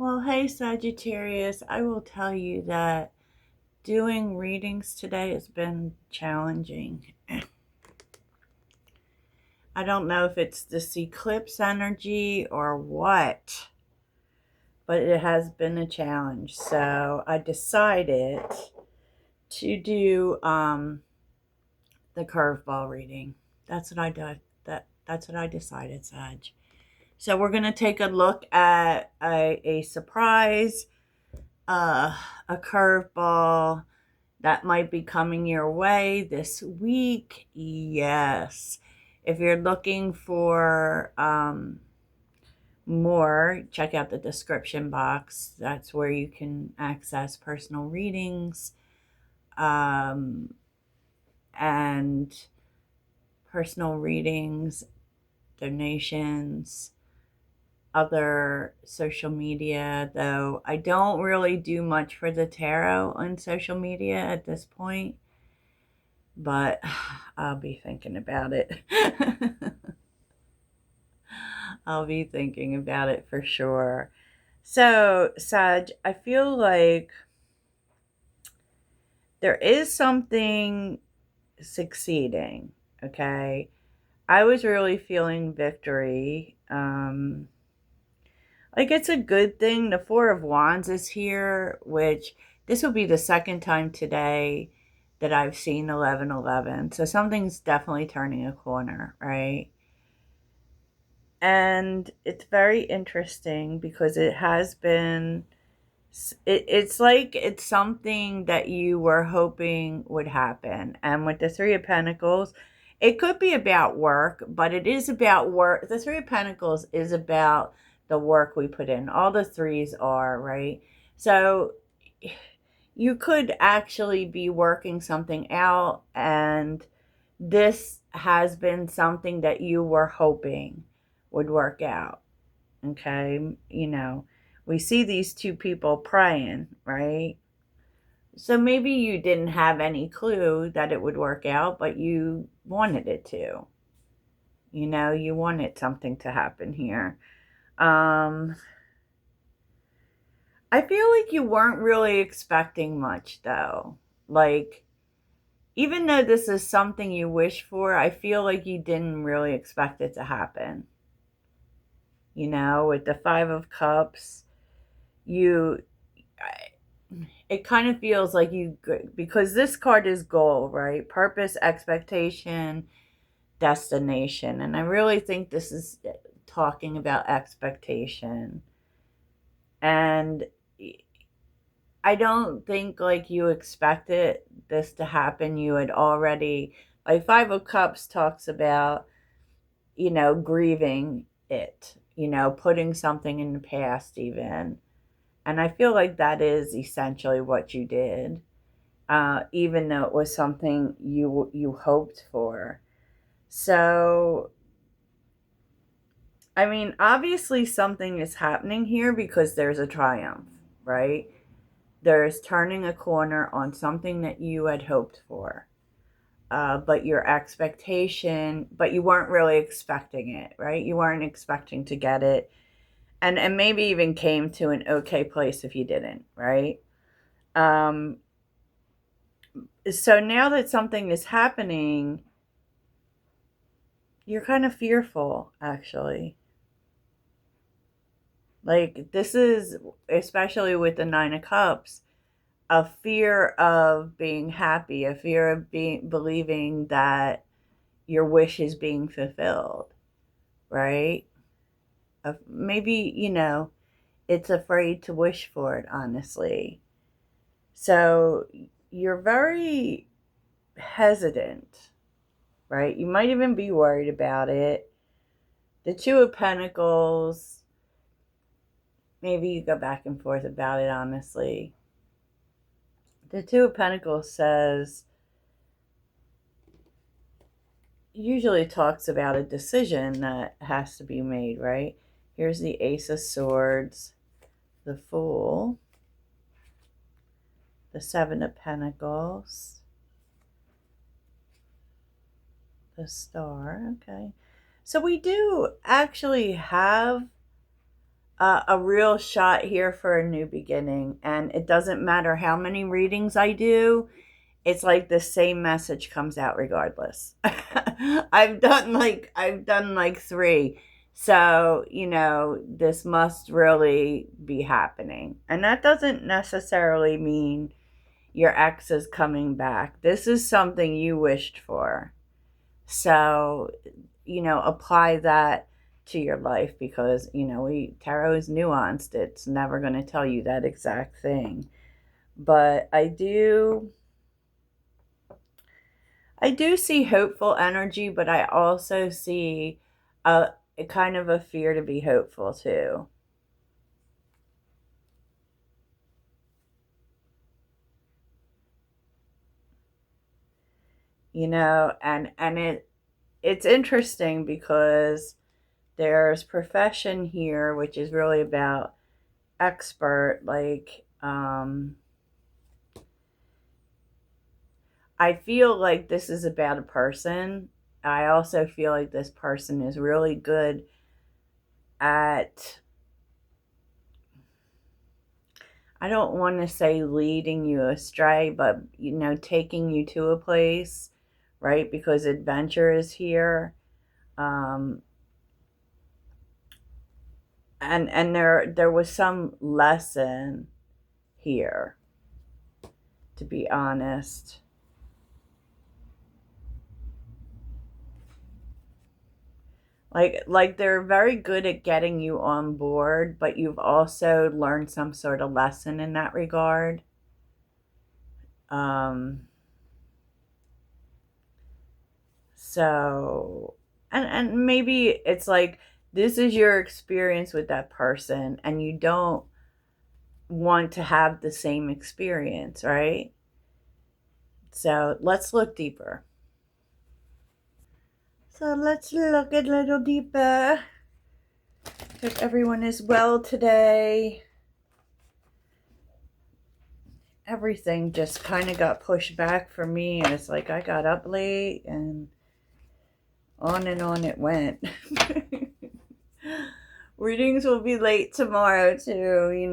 Well, hey, Sagittarius, I will tell you that doing readings today has been challenging. I don't know if it's this eclipse energy or what, but it has been a challenge. So I decided to do the curveball reading. That's what I did. That's what I decided, Sag. So we're gonna take a look at a surprise, uh, a curveball that might be coming your way this week. Yes. If you're looking for more, check out the description box. That's where you can access personal readings um, and personal readings, donations, other social media, though I don't really do much for the tarot on social media at this point, but I'll be thinking about it. I'll be thinking about it for sure. So, Sag, I feel like there is something succeeding, okay? I was really feeling victory. Like it's a good thing. The Four of Wands is here, which this will be the second time today that I've seen 1111. So something's definitely turning a corner, right? And it's very interesting because it has been, it's like it's something that you were hoping would happen. And with the Three of Pentacles, it could be about work, but it is about work. The Three of Pentacles is about the work we put in. All the threes are, right? So you could actually be working something out, and this has been something that you were hoping would work out. Okay, we see these two people praying, right? So maybe you didn't have any clue that it would work out, but you wanted it to. You wanted something to happen here. um I feel like you weren't really expecting much, though. Like, even though this is something you wish for, I feel like you didn't really expect it to happen. With the Five of Cups, you it kind of feels like because this card is goal, right? Purpose, expectation, destination. And I really think this is talking about expectation. And I don't think like you expected this to happen. You had already, like, Five of Cups talks about, grieving it, putting something in the past even. And I feel like that is essentially what you did, even though it was something you hoped for. So, I mean, obviously something is happening here because there's a triumph, right? There's turning a corner on something that you had hoped for. But your expectation, but you weren't really expecting it, right? You weren't expecting to get it. And maybe even came to an okay place if you didn't, right? Um, so now that something is happening, you're kind of fearful, actually. Like, this is, especially with the Nine of Cups, a fear of being happy, a fear of believing that your wish is being fulfilled, right? Maybe, it's afraid to wish for it, honestly. So you're very hesitant, right? You might even be worried about it. The Two of Pentacles, maybe you go back and forth about it, honestly. The Two of Pentacles says, usually talks about a decision that has to be made, right? Here's the Ace of Swords, the Fool, the Seven of Pentacles, the Star. Okay. So we do actually have a real shot here for a new beginning. And it doesn't matter how many readings I do, it's like the same message comes out regardless. I've done like 3. So, this must really be happening. And that doesn't necessarily mean your ex is coming back. This is something you wished for. So, apply that to your life, because, tarot is nuanced. It's never going to tell you that exact thing. But I do see hopeful energy, but I also see a kind of a fear to be hopeful too. And it's interesting because there's profession here, which is really about expert. Like, I feel like this is about a person. I also feel like this person is really good at, I don't want to say leading you astray, but, taking you to a place, right? Because adventure is here. Um, and there was some lesson here, to be honest. Like they're very good at getting you on board, but you've also learned some sort of lesson in that regard. Um, so, and maybe it's like this is your experience with that person, and you don't want to have the same experience, right? So let's look deeper. So let's look a little deeper. Hope everyone is well today. Everything just kind of got pushed back for me, and it's like I got up late and on it went. Readings will be late tomorrow too.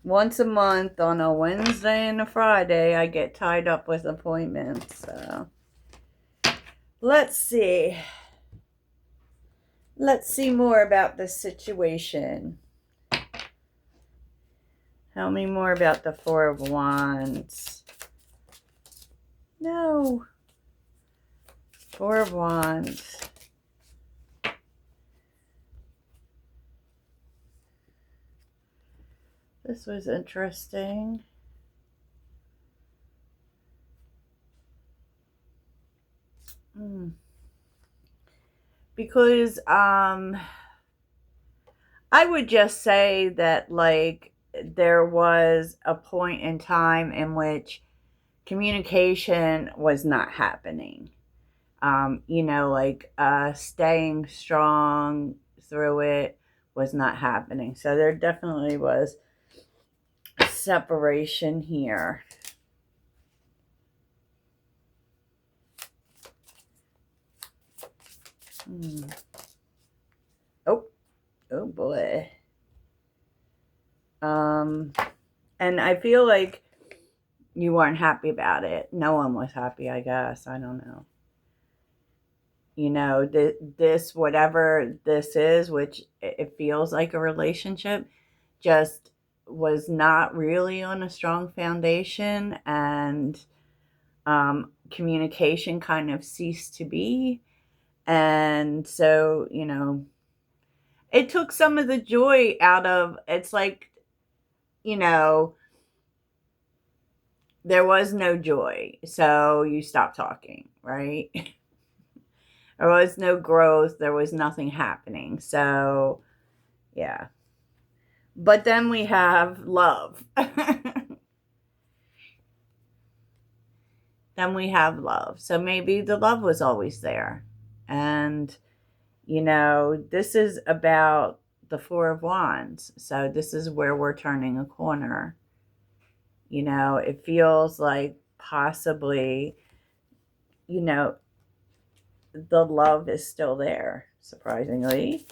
Once a month on a Wednesday and a Friday, I get tied up with appointments. So let's see. Let's see more about this situation. Tell me more about the Four of Wands. No. Four of Wands. This was interesting. Because I would just say that, like, there was a point in time in which communication was not happening. Staying strong through it was not happening. So there definitely was separation here. Oh boy. And I feel like you weren't happy about it. No one was happy, I guess. I don't know. This, whatever this is, which it feels like a relationship, just was not really on a strong foundation, and communication kind of ceased to be. And so, it took some of the joy out of, it's like, there was no joy. So you stopped talking, right? There was no growth. There was nothing happening. So, yeah. But then we have love. Then we have love. So maybe the love was always there. And, this is about the Four of Wands. So this is where we're turning a corner. It feels like possibly, the love is still there. surprisingly.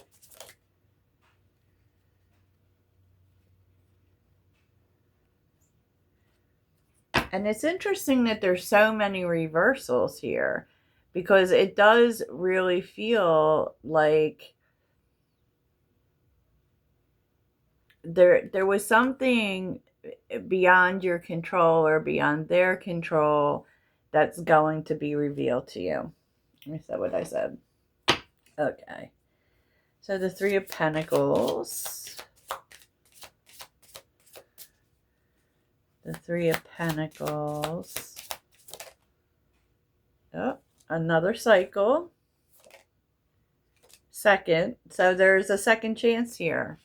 And it's interesting that there's so many reversals here, because it does really feel like there was something beyond your control or beyond their control that's going to be revealed to you. Is that what I said? Okay. So the Three of Pentacles. The Three of Pentacles. Oh, another cycle. Second. So there's a second chance here.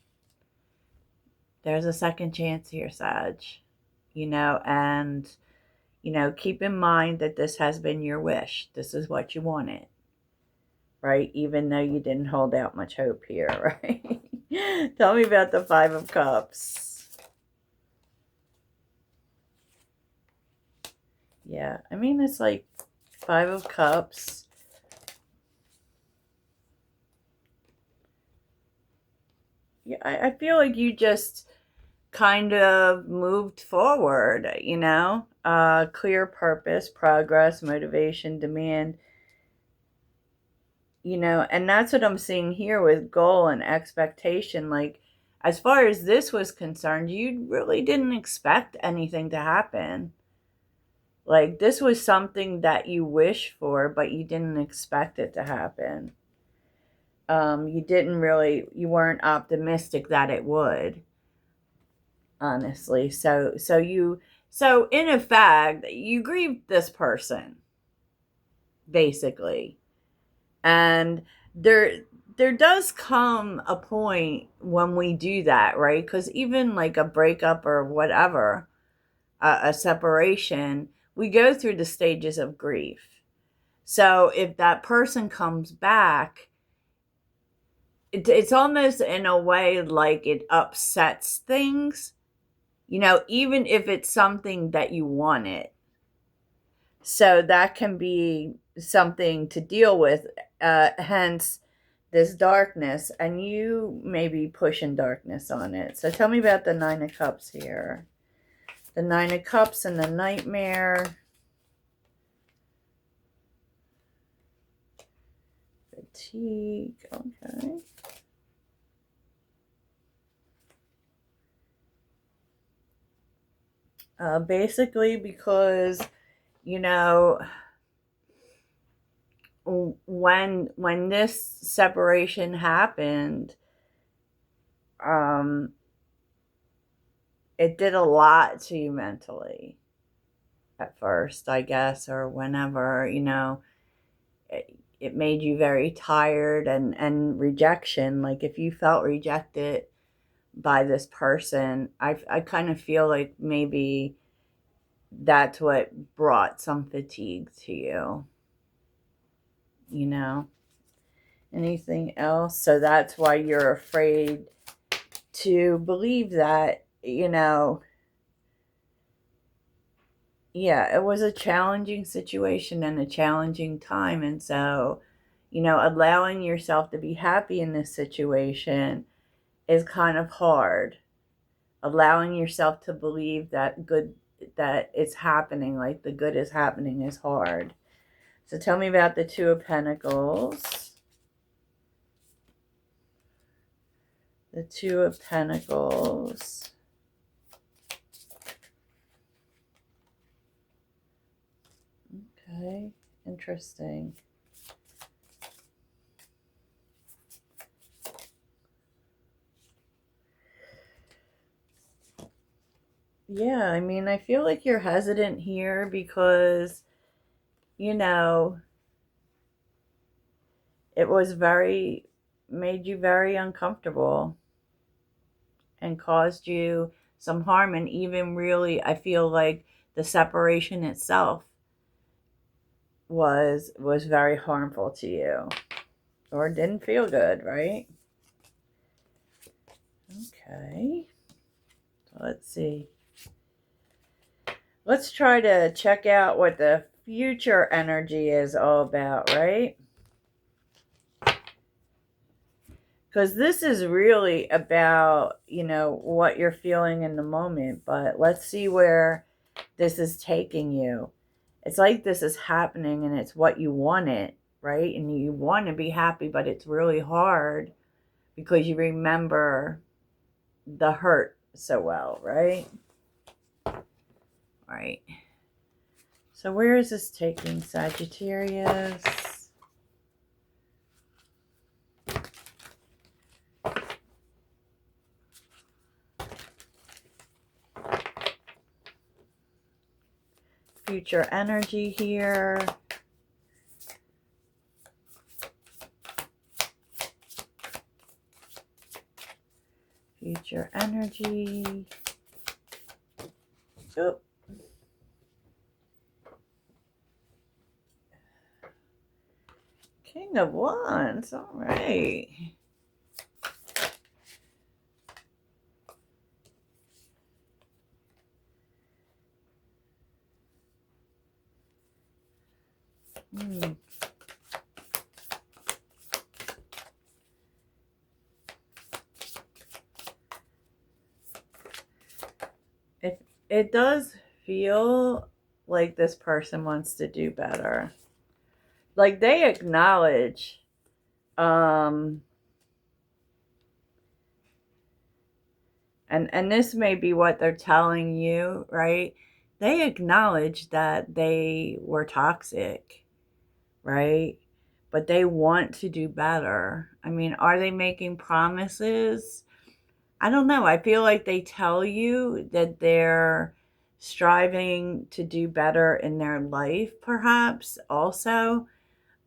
There's a second chance here, Sag. And, keep in mind that this has been your wish. This is what you wanted. Right? Even though you didn't hold out much hope here, right? Tell me about the Five of Cups. Yeah, I mean, it's like Five of Cups. Yeah, I feel like you just kind of moved forward, clear purpose, progress, motivation, demand, and that's what I'm seeing here with goal and expectation. Like, as far as this was concerned, you really didn't expect anything to happen. Like, this was something that you wished for, but you didn't expect it to happen. You weren't optimistic that it would, honestly. So in effect, you grieved this person, basically. And there does come a point when we do that, right? Because even like a breakup or whatever, a separation, we go through the stages of grief. So if that person comes back, it's almost in a way like it upsets things, even if it's something that you wanted. So that can be something to deal with, hence this darkness, and you may be pushing darkness on it. So tell me about the Nine of Cups here. The Nine of Cups and the Nightmare. Fatigue, okay. Basically because, when this separation happened, it did a lot to you mentally at first, I guess, or whenever, it made you very tired, and rejection. Like, if you felt rejected by this person, I kind of feel like maybe that's what brought some fatigue to you, anything else. So that's why you're afraid to believe that, yeah, it was a challenging situation and a challenging time. And so, allowing yourself to be happy in this situation is kind of hard. Allowing yourself to believe that it's happening, like the good is happening, is hard. So tell me about the Two of Pentacles. The Two of Pentacles. Okay, interesting. Yeah, I mean, I feel like you're hesitant here because, it made you very uncomfortable and caused you some harm. And even really, I feel like the separation itself was very harmful to you, or didn't feel good, right? Okay. So let's see. Let's try to check out what the future energy is all about, right? Because this is really about, what you're feeling in the moment. But let's see where this is taking you. It's like this is happening and it's what you wanted, right? And you want to be happy, but it's really hard because you remember the hurt so well, right? Right. So where is this taking Sagittarius? Future energy here. Future energy. Oh. King of Wands. All right. It does feel like this person wants to do better. Like they acknowledge and this may be what they're telling you, right? They acknowledge that they were toxic, right? But they want to do better. I mean, are they making promises? I don't know. I feel like they tell you that they're striving to do better in their life, perhaps also,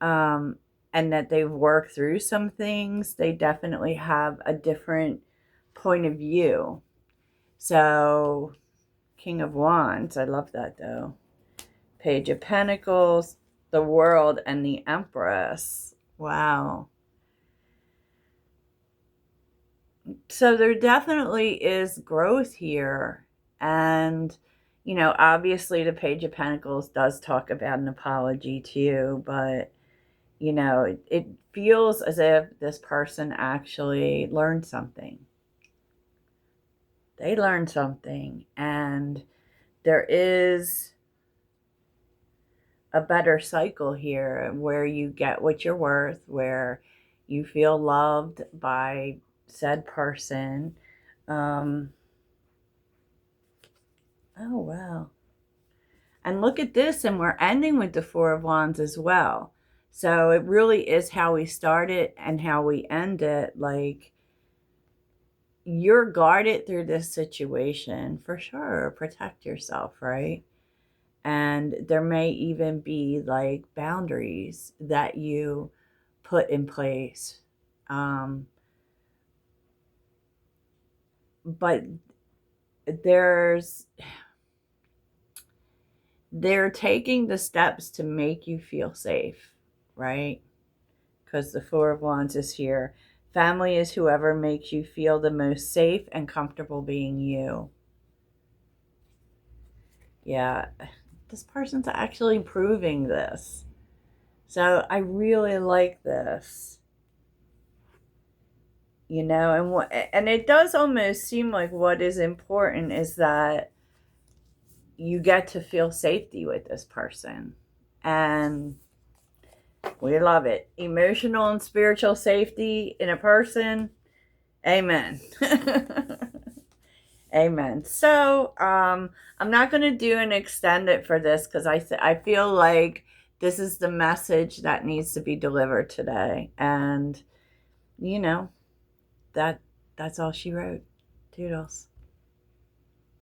and that they've worked through some things. They definitely have a different point of view. So, King of Wands, I love that though. Page of Pentacles, the World, and the Empress. Wow. So there definitely is growth here. And, obviously the Page of Pentacles does talk about an apology too, but, it feels as if this person actually learned something. They learned something, and there is a better cycle here where you get what you're worth, where you feel loved by said person. Oh, wow. And look at this, and we're ending with the Four of Wands as well. So it really is how we start it and how we end it. Like, you're guarded through this situation for sure. Protect yourself, right? And there may even be like boundaries that you put in place. But they're taking the steps to make you feel safe, right? Because the Four of Wands is here. Family is whoever makes you feel the most safe and comfortable being you. Yeah, this person's actually proving this. So I really like this. And it does almost seem like what is important is that you get to feel safety with this person. And we love it. Emotional and spiritual safety in a person. Amen. Amen. So, I'm not going to do an extended for this because I feel like this is the message that needs to be delivered today. And, that's all she wrote. Toodles.